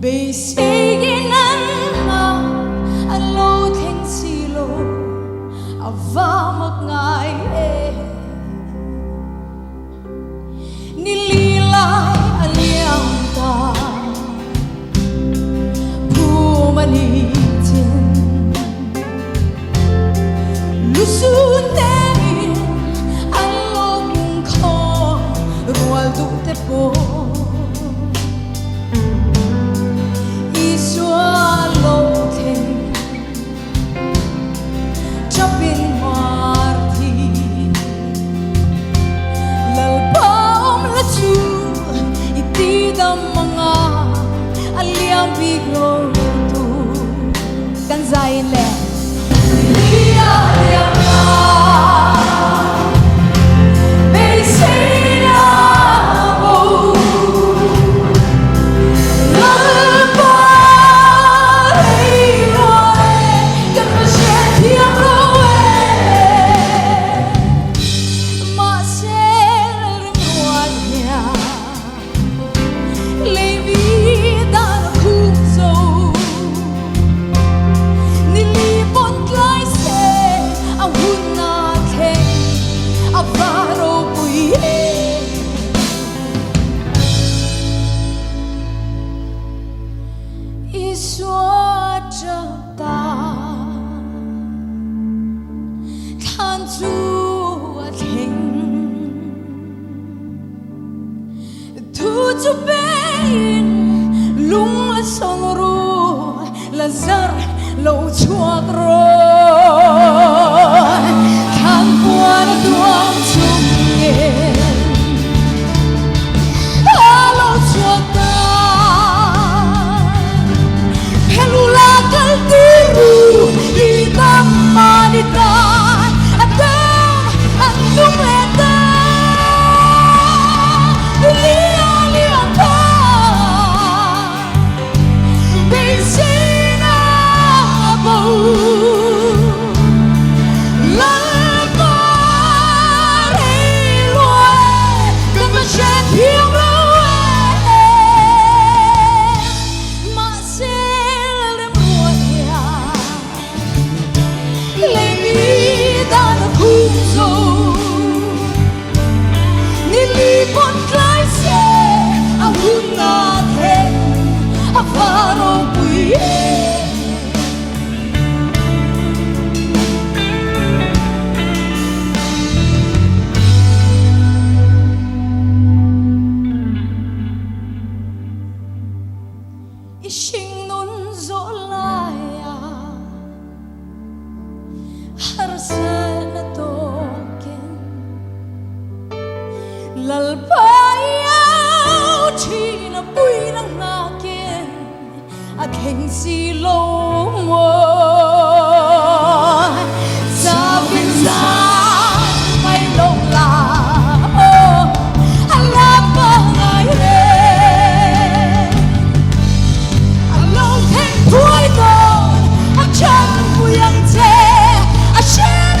被谁给难啊？阿路听西路，阿va mặc ngài ni li lai a liang ta pu mani tin lu su ne a long kho rual du te po kan zain le lia lia na be say na bo la ba rei roi kan ma she thiam roi ma se ring nya le vi da khu zo cho bên lung la song ru la zar lâu chuak rồi khang qua đã tuang chung nghe alo chuak ta helula kal tiru di tamma di ta adam andung eta Lalthanpuii nang ngakin at hengsi long sa pinsan may long la alap ngay Lalthanpuii don at CHRANG yang te at HRANG